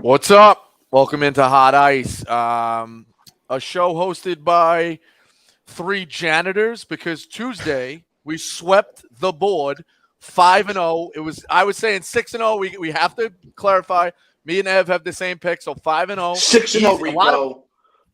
What's up? Welcome into Hot Ice, a show hosted by three janitors because Tuesday we swept the board 5-0. It was I was saying 6-0. We have to clarify. Me and Ev have the same pick, so 5-0. 6-0, Rico. A lot of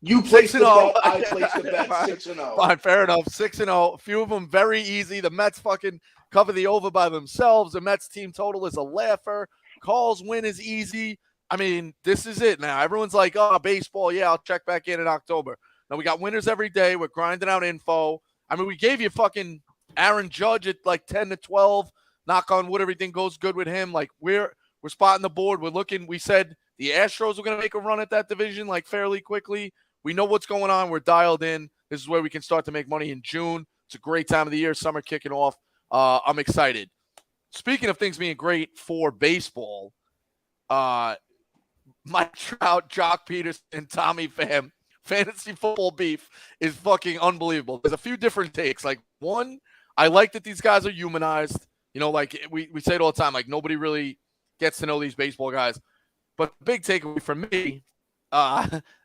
you placed the bet. I placed the bet. 6-0. Fine, fair enough. 6-0. A few of them very easy. The Mets fucking cover the over by themselves. The Mets team total is a laugher. Calls win is easy. I mean, this is it now. Everyone's like, oh, baseball, yeah, I'll check back in October. Now, we got winners every day. We're grinding out info. I mean, we gave you fucking Aaron Judge at like 10-12. Knock on wood, everything goes good with him. Like, we're spotting the board. We're looking. We said the Astros were going to make a run at that division like fairly quickly. We know what's going on. We're dialed in. This is where we can start to make money in June. It's a great time of the year. Summer kicking off. I'm excited. Speaking of things being great for baseball, Mike Trout, Jock Peterson, and Tommy Pham fantasy football beef is fucking unbelievable. There's a few different takes. Like, one, I like that these guys are humanized. You know, like we say it all the time, like nobody really gets to know these baseball guys. But the big takeaway for me,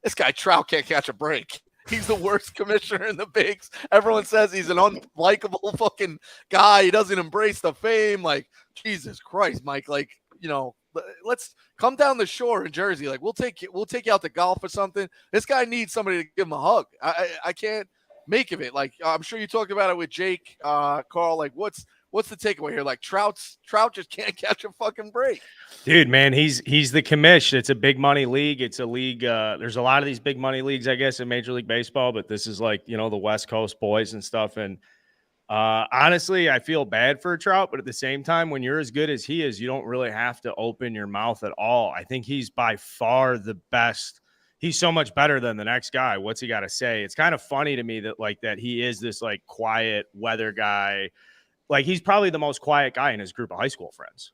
this guy Trout can't catch a break. He's the worst commissioner in the bigs. Everyone says he's an unlikable fucking guy. He doesn't embrace the fame. Like, Jesus Christ, Mike. Like, you know, let's come down the shore in Jersey. Like, we'll take you out to golf or something. This guy needs somebody to give him a hug. I can't make of it. Like, I'm sure you talked about it with Jake, Carl. Like, what's the takeaway here? Like, Trout just can't catch a fucking break. Dude, man, he's the commish. It's a big money league. It's a league. There's a lot of these big money leagues, I guess, in Major League Baseball, but this is like, you know, the West Coast boys and stuff. And honestly, I feel bad for Trout, but at the same time, when you're as good as he is, you don't really have to open your mouth at all. I think he's by far the best. He's so much better than the next guy. What's he got to say? It's kind of funny to me that he is this like quiet weather guy. Like, he's probably the most quiet guy in his group of high school friends.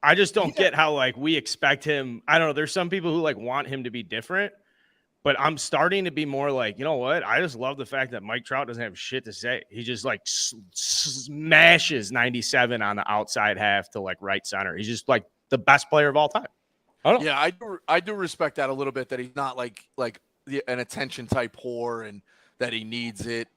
I just don't get how, like, we expect him. I don't know. There's some people who, like, want him to be different, but I'm starting to be more like, you know what? I just love the fact that Mike Trout doesn't have shit to say. He just, like, smashes 97 on the outside half to, like, right center. He's just, like, the best player of all time. I don't know. Yeah, I do respect that a little bit, that he's not like an attention type whore and that he needs it.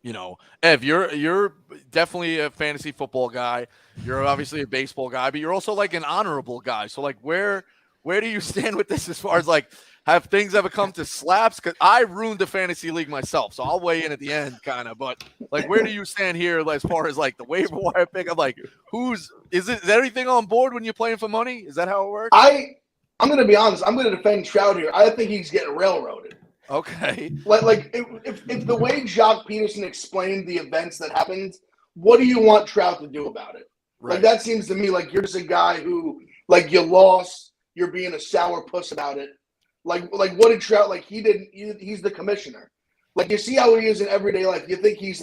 You know, Ev, you're definitely a fantasy football guy. You're obviously a baseball guy, but you're also like an honorable guy. So like, where do you stand with this as far as like, have things ever come to slaps? Because I ruined the fantasy league myself, so I'll weigh in at the end, kind of. But like, where do you stand here as far as like the waiver wire pick? I'm like, is everything on board when you're playing for money? Is that how it works? I'm going to be honest. I'm going to defend Trout here. I think he's getting railroaded. Okay. Like if the way Jock Peterson explained the events that happened, what do you want Trout to do about it? Right. Like, that seems to me like you're just a guy who, like, you lost, you're being a sour puss about it. Like what did Trout, like, he's the commissioner. Like, you see how he is in everyday life. You think he's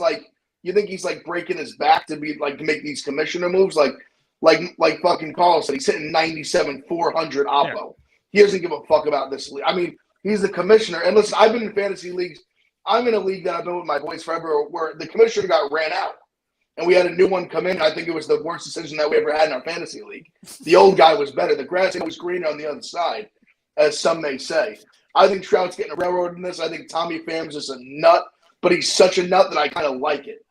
breaking his back to be like to make these commissioner moves, like fucking Carl said, he's hitting 97 400 oppo. Yeah. He doesn't give a fuck about this league. I mean, he's the commissioner. And listen, I've been in fantasy leagues. I'm in a league that I've been with my boys forever where the commissioner got ran out. And we had a new one come in. I think it was the worst decision that we ever had in our fantasy league. The old guy was better. The grass was greener on the other side, as some may say. I think Trout's getting a railroad in this. I think Tommy Pham's just a nut, but he's such a nut that I kind of like it.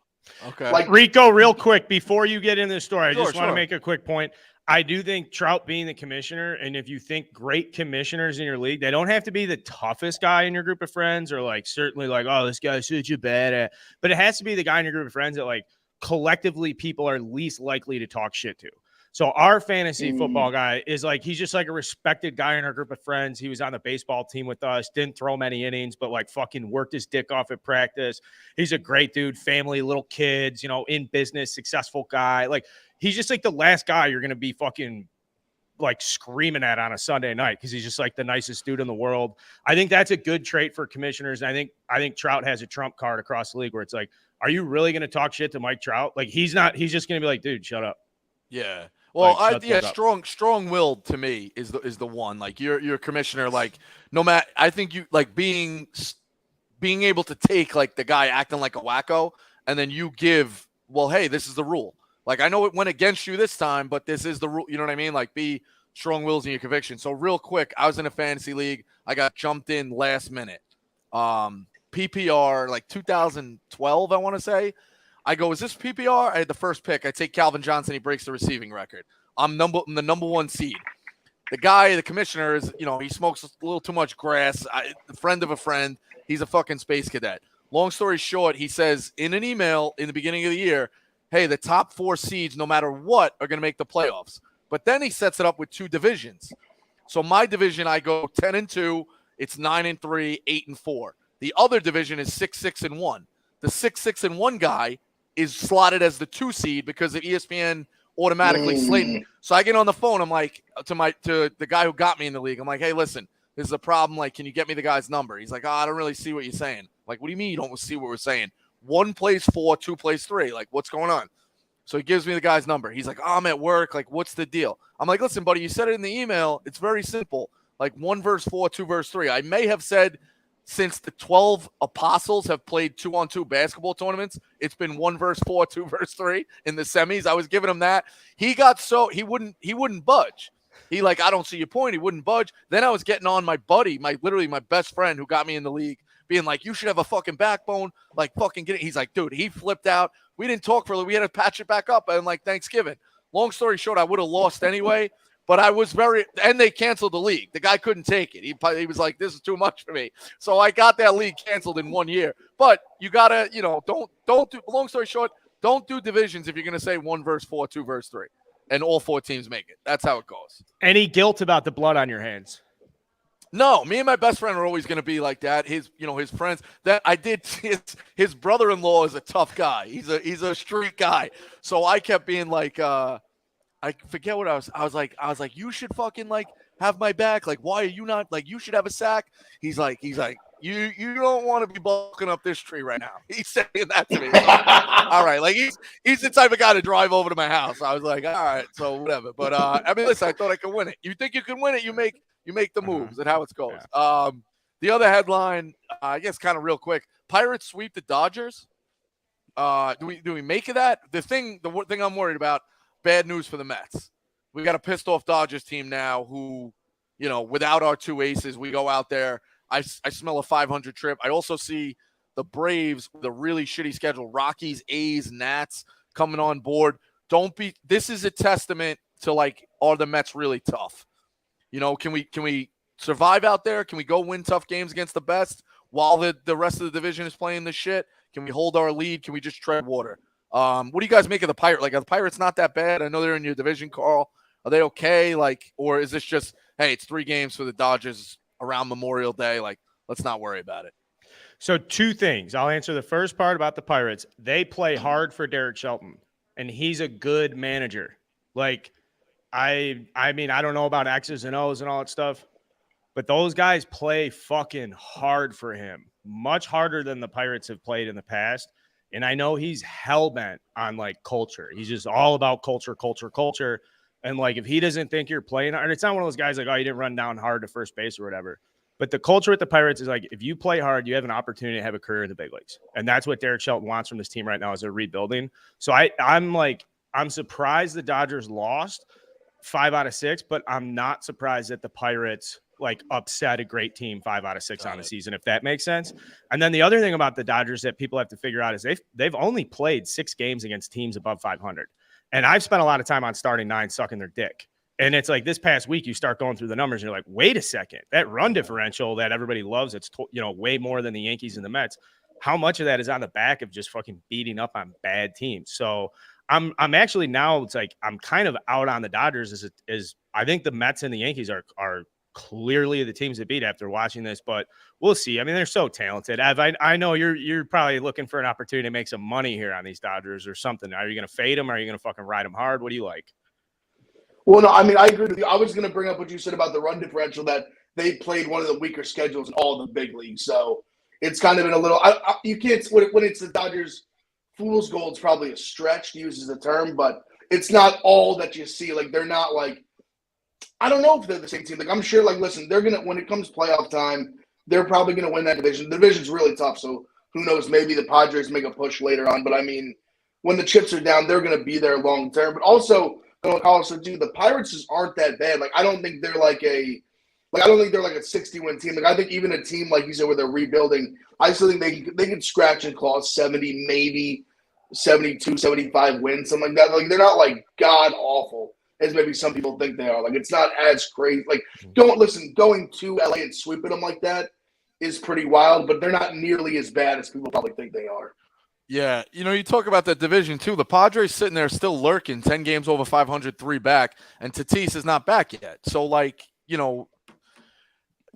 Okay. Like, Rico, real quick, before you get in this story, I just want to make a quick point. I do think Trout being the commissioner, and if you think great commissioners in your league, they don't have to be the toughest guy in your group of friends or like certainly like, oh, this guy's such a bad, but it has to be the guy in your group of friends that like collectively people are least likely to talk shit to. So our fantasy football guy is like, he's just like a respected guy in our group of friends. He was on the baseball team with us, didn't throw many innings, but like fucking worked his dick off at practice. He's a great dude, family, little kids, you know, in business, successful guy. Like, he's just like the last guy you're going to be fucking like screaming at on a Sunday night because he's just like the nicest dude in the world. I think that's a good trait for commissioners. And I think Trout has a trump card across the league where it's like, are you really going to talk shit to Mike Trout? Like, he's just going to be like, dude, shut up. Yeah. Well, like, strong-willed to me is the one. Like, you're a commissioner. Like, no matter, I think you like being able to take like the guy acting like a wacko, and then you give, well, hey, this is the rule. Like, I know it went against you this time, but this is the rule. You know what I mean? Like, be strong wills in your conviction. So real quick, I was in a fantasy league. I got jumped in last minute. PPR, like 2012, I want to say. I go, is this PPR? I had the first pick. I take Calvin Johnson. He breaks the receiving record. I'm the number 1 seed. The guy, the commissioner, is, he smokes a little too much grass. A friend of a friend. He's a fucking space cadet. Long story short, he says in an email in the beginning of the year, hey, the top 4 seeds, no matter what, are going to make the playoffs. But then he sets it up with 2 divisions. So my division, I go 10-2. It's 9-3, 8-4. The other division is 6-6-1. The 6-6-1 guy is slotted as the 2 seed because of ESPN automatically slated. So I get on the phone. I'm like to the guy who got me in the league. I'm like, hey, listen, this is a problem. Like, can you get me the guy's number? He's like, I don't really see what you're saying. Like, what do you mean you don't see what we're saying? 1 plays 4, 2 plays 3. Like, what's going on? So he gives me the guy's number. He's like, I'm at work. Like, what's the deal? I'm like, listen, buddy, you said it in the email. It's very simple. Like 1 verse 4, 2 verse 3. I may have said since the 12 apostles have played 2-on-2 basketball tournaments, it's been 1 verse 4, 2 verse 3 in the semis. I was giving him that. He got he wouldn't budge. He like, I don't see your point. He wouldn't budge. Then I was getting on my buddy, literally my best friend who got me in the league, being like, you should have a fucking backbone. Like, fucking get it. He's like, dude, he flipped out. We didn't talk for a little. We had to patch it back up on like Thanksgiving. Long story short, I would have lost anyway. But I was and they canceled the league. The guy couldn't take it. He was like, this is too much for me. So I got that league canceled in 1 year. But you got to, don't do, long story short, don't do divisions if you're going to say 1 verse 4, 2 verse 3. And all 4 teams make it. That's how it goes. Any guilt about the blood on your hands? No, me and my best friend are always going to be like that. His friends that I did. His brother-in-law is a tough guy. He's a street guy. So I kept being like, I forget what I was like, you should fucking like have my back. Like, why are you not like, you should have a sack. He's like, you don't want to be bulking up this tree right now. He's saying that to me. So, all right. Like he's the type of guy to drive over to my house. I was like, all right, so whatever. But I mean, listen, I thought I could win it. You think you can win it? You make the moves and how it goes. Yeah. The other headline, I guess kind of real quick, Pirates sweep the Dodgers. Do we make of that? The thing I'm worried about, bad news for the Mets. We got a pissed off Dodgers team now who, without our 2 aces, we go out there. I smell a 500 trip. I also see the Braves with a really shitty schedule. Rockies, A's, Nats coming on board. This is a testament to like, are the Mets really tough? Can we survive out there? Can we go win tough games against the best while the rest of the division is playing this shit? Can we hold our lead? Can we just tread water? What do you guys make of the Pirates? Like, are the Pirates not that bad? I know they're in your division, Carl. Are they okay? Like, or is this just, hey, it's 3 games for the Dodgers around Memorial Day? Like, let's not worry about it. So 2 things. I'll answer the first part about the Pirates. They play hard for Derek Shelton, and he's a good manager. Like, I mean, I don't know about X's and O's and all that stuff, but those guys play fucking hard for him, much harder than the Pirates have played in the past. And I know he's hell-bent on, like, culture. He's just all about culture. And, like, if he doesn't think you're playing hard, it's not one of those guys like, oh, you didn't run down hard to first base or whatever. But the culture with the Pirates is, like, if you play hard, you have an opportunity to have a career in the big leagues. And that's what Derek Shelton wants from this team right now is they're rebuilding. So I'm surprised the Dodgers lost 5 out of 6, but I'm not surprised that the Pirates like upset a great team 5 out of 6 on the season, if that makes sense. And then the other thing about the Dodgers that people have to figure out is they've only played 6 games against teams above 500. And I've spent a lot of time on starting 9 sucking their dick. And it's like this past week, you start going through the numbers and you're like, wait a second, that run differential that everybody loves, it's way more than the Yankees and the Mets. How much of that is on the back of just fucking beating up on bad teams? So I'm actually now, it's like I'm kind of out on the Dodgers as I think the Mets and the Yankees are clearly the teams to beat after watching this, but we'll see. I mean, they're so talented. Ev, I know you're probably looking for an opportunity to make some money here on these Dodgers or something. Are you going to fade them? Or are you going to fucking ride them hard? What do you like? Well, no, I mean, I agree with you. I was going to bring up what you said about the run differential, that they played one of the weaker schedules in all the big leagues. So it's kind of been a little you can't – when it's the Dodgers, fool's gold is probably a stretch to use as a term, but it's not all that you see. Like, they're not like – I don't know if they're the same team. Like, I'm sure, like, listen, they're going to – when it comes playoff time, they're probably going to win that division. The division's really tough, so who knows? Maybe the Padres make a push later on. But, I mean, when the chips are down, they're going to be there long term. But also – Also, dude, the Pirates just aren't that bad. Like, I don't think they're like a 60-win team. Like, I think even a team like you said where they're rebuilding, I still think they can scratch and claw 70, maybe 72, 75 wins, something like that. Like, they're not like god awful as maybe some people think they are. Like, it's not as crazy. Like, going to LA and sweeping them like that is pretty wild, but they're not nearly as bad as people probably think they are. Yeah, you talk about that division too. The Padres sitting there still lurking, 10 games over 500, 3 back, and Tatis is not back yet. So, like,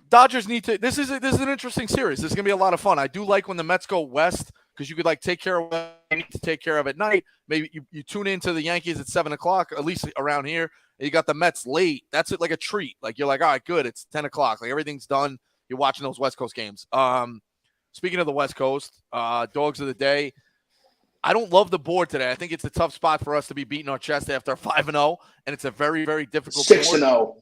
Dodgers need to. This is an interesting series. This is gonna be a lot of fun. I do like when the Mets go west because you could like take care of what you need to take care of at night. Maybe you tune into the Yankees at 7:00, at least around here. And you got the Mets late. That's it, like a treat. Like you're like, all right, good. It's 10:00. Like everything's done. You're watching those West Coast games. Speaking of the West Coast, dogs of the day. I don't love the board today. I think it's a tough spot for us to be beating our chest after 5-0, and it's a very, very difficult 6-0.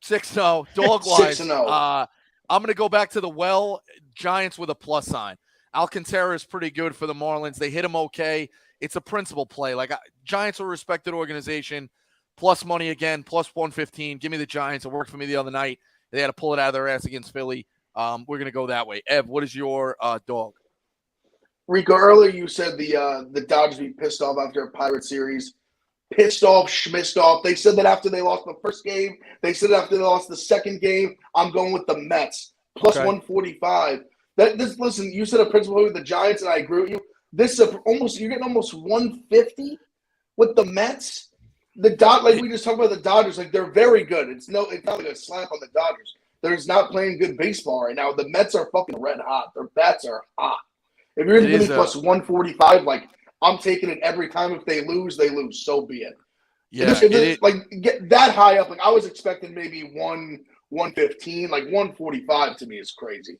6-0, dog-wise. 6-0. I'm going to go back to the Giants with a plus sign. Alcantara is pretty good for the Marlins. They hit him okay. It's a principal play. Like Giants are a respected organization. Plus money again, plus 115. Give me the Giants. It worked for me the other night. They had to pull it out of their ass against Philly. We're going to go that way. Ev, what is your dog? Rico, earlier you said the Dodgers be pissed off after a Pirate series. Pissed off, schmissed off. They said that after they lost the first game. They said after they lost the second game. I'm going with the Mets. Plus 145. Listen, you said a principal with the Giants, and I agree with you. You're getting almost 150 with the Mets. Like we just talked about the Dodgers, like they're very good. It's not like a slap on the Dodgers. They're just not playing good baseball right now. The Mets are fucking red hot. Their bats are hot. If you're going to give me plus 145, like I'm taking it every time. If they lose, they lose. So be it. Yeah, like get that high up. Like I was expecting maybe 115, like 145 to me is crazy.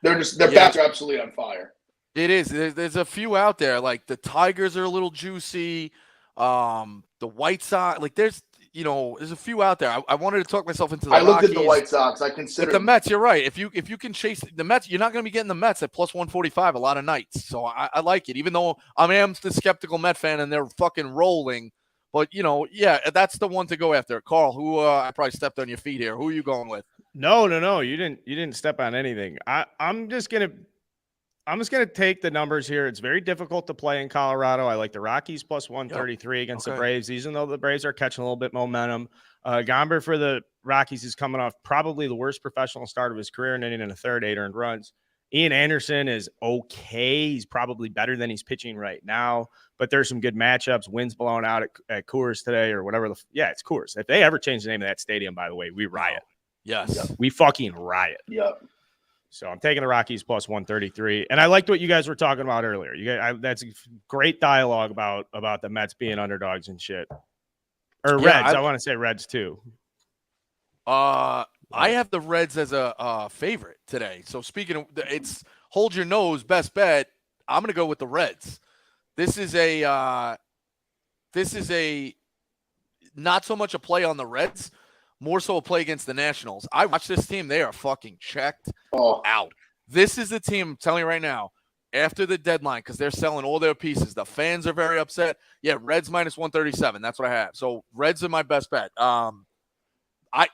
Their bats are absolutely on fire. It is. There's a few out there. Like the Tigers are a little juicy. The White Sox, like there's a few out there. I wanted to talk myself into the Rockies. Looked at the White Sox. I consider the Mets. You're right. If you can chase the Mets, you're not going to be getting the Mets at plus 145 a lot of nights. So I like it, even though I am the skeptical Met fan and they're fucking rolling. But that's the one to go after. Carl, who I probably stepped on your feet here. Who are you going with? No. You didn't step on anything. I'm just gonna take the numbers here. It's very difficult to play in Colorado. I like the Rockies plus 133 against the Braves, even though the Braves are catching a little bit momentum. Gomber for the Rockies is coming off probably the worst professional start of his career, and inning in a third, 8 earned runs. Ian Anderson is okay. He's probably better than he's pitching right now, but there's some good matchups. Winds blowing out at Coors today or whatever. It's Coors. If they ever change the name of that stadium, by the way, we riot. Yes. We fucking riot. Yep. So I'm taking the Rockies plus 133. And I liked what you guys were talking about earlier. That's a great dialogue about the Mets being underdogs and shit. Or Reds. I want to say Reds too. I have the Reds as a favorite today. So speaking of, it's hold your nose, best bet. I'm going to go with the Reds. This is a not so much a play on the Reds, more so a play against the Nationals. I watch this team. They are fucking checked out. This is the team, I'm telling you right now, after the deadline, because they're selling all their pieces. The fans are very upset. Yeah, Reds minus 137. That's what I have. So Reds are my best bet.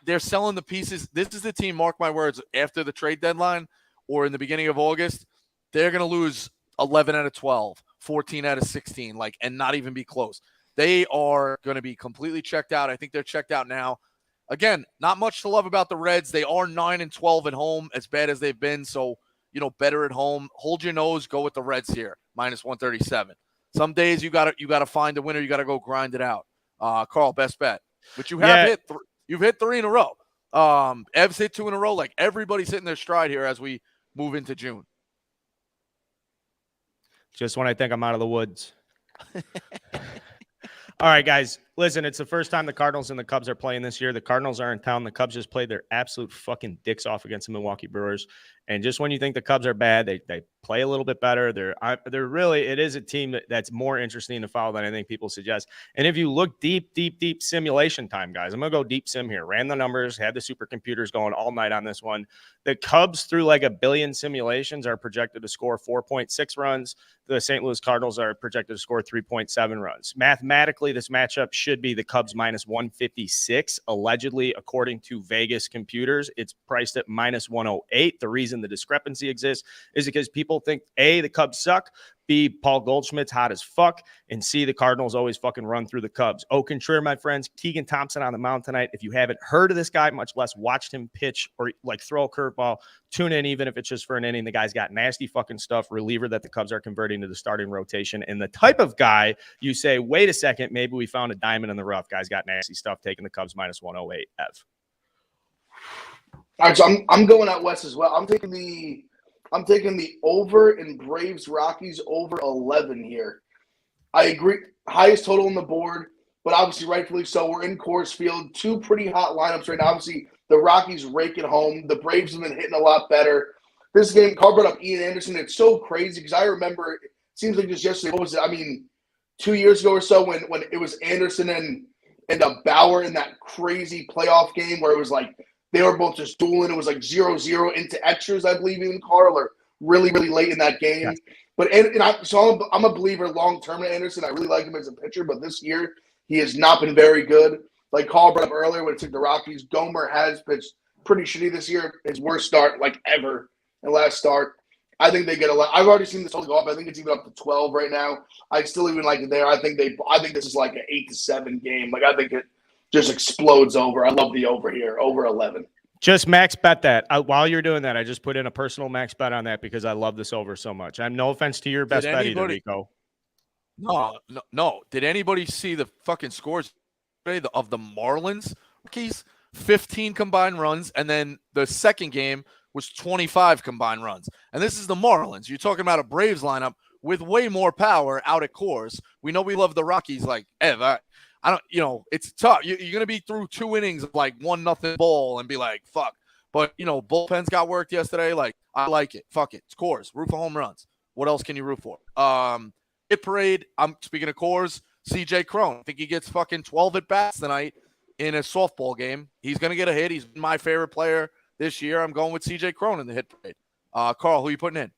They're selling the pieces. This is the team, mark my words, after the trade deadline or in the beginning of August, they're going to lose 11 out of 12, 14 out of 16, and not even be close. They are going to be completely checked out. I think they're checked out now. Again, not much to love about the Reds. They are 9-12 at home, as bad as they've been. So, better at home. Hold your nose. Go with the Reds here, minus 137. Some days you got to find a winner. You got to go grind it out. Carl, best bet. But you have hit. You've hit 3 in a row. Ev's hit 2 in a row. Like everybody's hitting their stride here as we move into June. Just when I think I'm out of the woods. All right, guys. Listen, it's the first time the Cardinals and the Cubs are playing this year. The Cardinals are in town. The Cubs just played their absolute fucking dicks off against the Milwaukee Brewers. And just when you think the Cubs are bad, they play a little bit better. They're really, it is a team that's more interesting to follow than I think people suggest. And if you look deep simulation time, guys, I'm going to go deep sim here. Ran the numbers, had the supercomputers going all night on this one. The Cubs, through like a billion simulations, are projected to score 4.6 runs. The St. Louis Cardinals are projected to score 3.7 runs. Mathematically, this matchup should be the Cubs minus 156. Allegedly, according to Vegas computers, it's priced at minus 108. The reason the discrepancy exists is because people think, A, the Cubs suck, B, Paul Goldschmidt's hot as fuck, and C, the Cardinals always fucking run through the Cubs. Au contraire, my friends, Keegan Thompson on the mound tonight. If you haven't heard of this guy, much less watched him pitch or like throw a curveball, tune in even if it's just for an inning. The guy's got nasty fucking stuff, reliever that the Cubs are converting to the starting rotation, and the type of guy you say, wait a second, maybe we found a diamond in the rough. Guy's got nasty stuff, taking the Cubs minus 108. Ev. All right, so I'm going out west as well. I'm taking the over in Braves Rockies over 11 here. I agree. Highest total on the board, but obviously rightfully so. We're in Coors Field. Two pretty hot lineups right now. Obviously, the Rockies rake it home. The Braves have been hitting a lot better. This game, Carl brought up Ian Anderson. It's so crazy because I remember, it seems like just yesterday, what was it? I mean, 2 years ago or so when it was Anderson and Bauer in that crazy playoff game where it was like they were both just dueling. It was like 0-0 into extras, I believe, even Carl, or really, really late in that game. Yes. But I'm a believer long-term in Anderson. I really like him as a pitcher, but this year he has not been very good. Like Carl brought up earlier when it took the Rockies, Gomer has pitched pretty shitty this year. His worst start like ever in last start. I think they get a lot. I've already seen this total go up. I think it's even up to 12 right now. I still even like it there. I think this is like an 8-7 game. Like I think it just explodes over. I love the over here, over 11. Just max bet that. While you're doing that, I just put in a personal max bet on that because I love this over so much. I'm no offense to your best bet either, Rico. No. Did anybody see the fucking scores of the Marlins? Rockies, 15 combined runs, and then the second game was 25 combined runs. And this is the Marlins. You're talking about a Braves lineup with way more power out at Coors. We know we love the Rockies. Like, Ev, I don't, it's tough. You're going to be through 2 innings of like 1-0 ball and be like, fuck. But, bullpens got worked yesterday. Like, I like it. Fuck it. It's Coors. Root for home runs. What else can you root for? Hit parade. I'm speaking of Coors. CJ Cron. I think he gets fucking 12 at bats tonight in a softball game. He's going to get a hit. He's my favorite player this year. I'm going with CJ Cron in the hit parade. Carl, who are you putting in?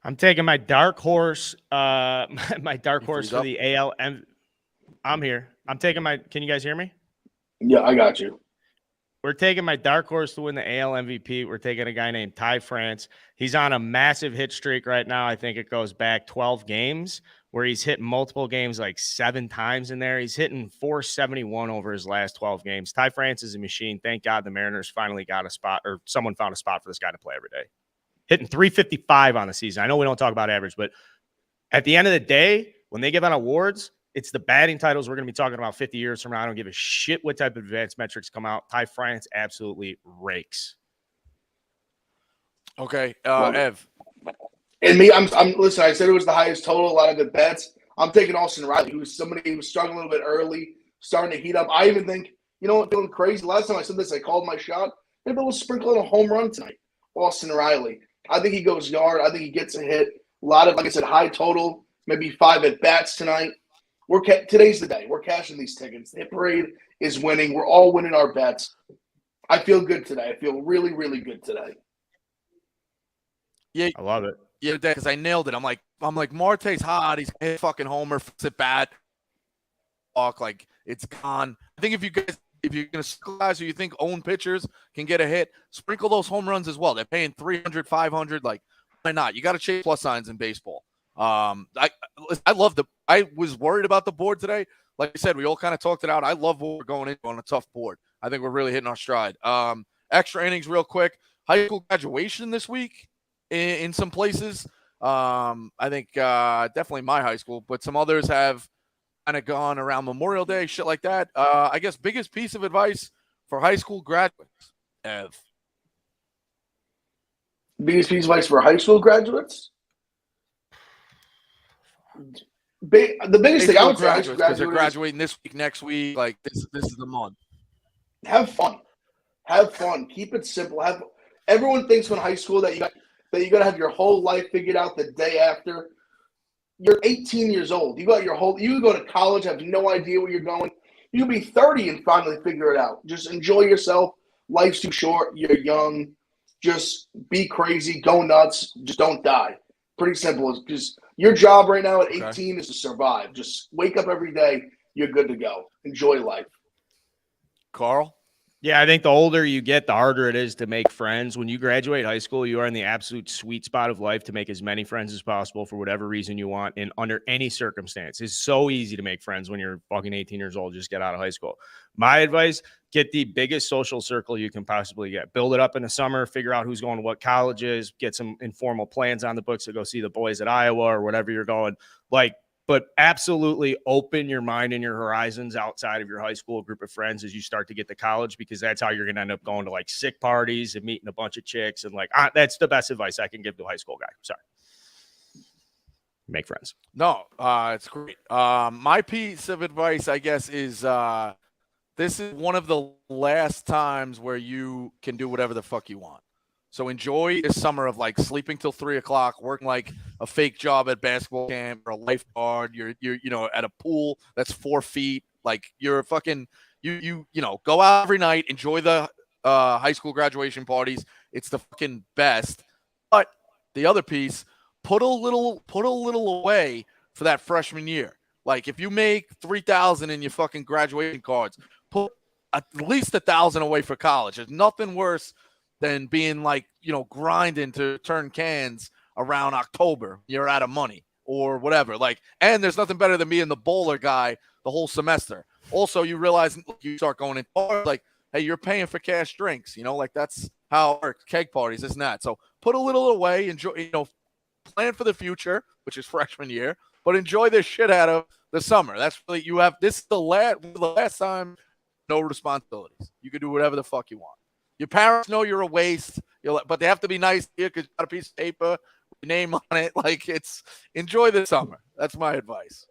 I'm taking my dark horse. My dark horse for the AL. I'm here. I'm taking can you guys hear me? Yeah, I got you. We're taking my dark horse to win the AL MVP. We're taking a guy named Ty France. He's on a massive hit streak right now. I think it goes back 12 games where he's hit multiple games like 7 times in there. He's hitting 471 over his last 12 games. Ty France is a machine. Thank God the Mariners finally got a spot, or someone found a spot for this guy to play every day. Hitting 355 on the season. I know we don't talk about average, but at the end of the day, when they give out awards, it's the batting titles we're going to be talking about 50 years from now. I don't give a shit what type of advanced metrics come out. Ty France absolutely rakes. Okay, Ev. And me, I'm listen, I said it was the highest total, a lot of good bets. I'm taking Austin Riley, who's somebody who was struggling a little bit early, starting to heat up. I even think, feeling crazy. Last time I said this, I called my shot. Maybe we'll sprinkle in a home run tonight. Austin Riley. I think he goes yard. I think he gets a hit. A lot of, like I said, high total, maybe 5 at bats tonight. Today's the day. We're cashing these tickets. The hit parade is winning. We're all winning our bets. I feel good today. I feel really, really good today. Yeah, I love it. Yeah, because I nailed it. I'm like Marte's hot. He's a fucking homer. Sit bat. Walk like it's gone. I think if you're gonna guys who you think own pitchers can get a hit, sprinkle those home runs as well. They're paying 300, 500. Like, why not? You got to chase plus signs in baseball. I was worried about the board today. Like I said, we all kind of talked it out. I love what we're going into on a tough board. I think we're really hitting our stride. Extra innings real quick. High school graduation this week in some places. I think definitely my high school, but some others have kind of gone around Memorial Day, shit like that. I guess biggest piece of advice for high school graduates, Ev. Biggest piece of advice for high school graduates? The biggest thing I would say, because they're graduating this week, next week. Like this is the month. Have fun. Keep it simple. Everyone thinks when high school that you got to have your whole life figured out the day after. You're 18 years old. You go to college, have no idea where you're going. You'll be 30 and finally figure it out. Just enjoy yourself. Life's too short. You're young. Just be crazy. Go nuts. Just don't die. Pretty simple. Because your job right now at 18 is to survive. Just wake up every day, you're good to go. Enjoy life. Carl? Yeah, I think the older you get, the harder it is to make friends. When you graduate high school, you are in the absolute sweet spot of life to make as many friends as possible for whatever reason you want and under any circumstance. It's so easy to make friends when you're fucking 18 years old, just get out of high school. My advice, get the biggest social circle you can possibly get. Build it up in the summer, figure out who's going to what colleges, get some informal plans on the books to go see the boys at Iowa or whatever you're going. But absolutely open your mind and your horizons outside of your high school group of friends as you start to get to college, because that's how you're going to end up going to like sick parties and meeting a bunch of chicks. And that's the best advice I can give to a high school guy. Sorry. Make friends. No, it's great. My piece of advice, I guess, is this is one of the last times where you can do whatever the fuck you want. So enjoy this summer of like sleeping till 3:00, working like a fake job at basketball camp or a lifeguard. You're at a pool that's 4 feet. Like you're fucking go out every night, enjoy the high school graduation parties. It's the fucking best. But the other piece, put a little away for that freshman year. Like if you make 3,000 in your fucking graduation cards, put at least 1,000 away for college. There's nothing worse than being like, grinding to turn cans around October. You're out of money or whatever. Like, and there's nothing better than being the bowler guy the whole semester. Also, you realize you start going in like, hey, you're paying for cash drinks, like that's how it works, keg parties, isn't that? So put a little away, enjoy, plan for the future, which is freshman year, but enjoy this shit out of the summer. That's really, this is the last time, no responsibilities. You can do whatever the fuck you want. Your parents know you're a waste, but they have to be nice to you because you got a piece of paper with your name on it. Like enjoy the summer. That's my advice.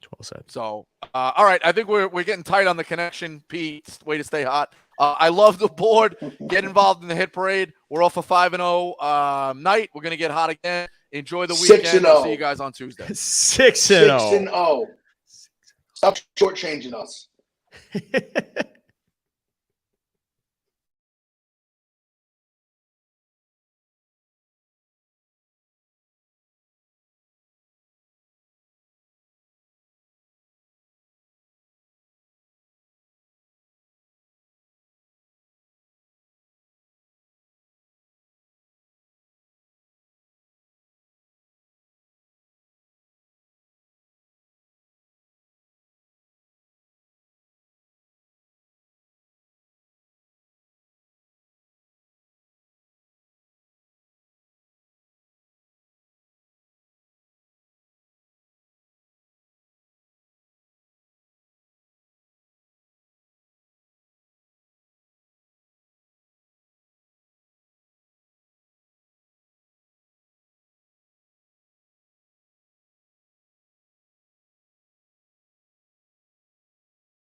Well said. So, all right. I think we're getting tight on the connection, Pete. Way to stay hot. I love the board. Get involved in the hit parade. We're off a 5-0 night. We're gonna get hot again. Enjoy the weekend. I'll see you guys on Tuesday. 6-0. 6-0. Stop shortchanging us.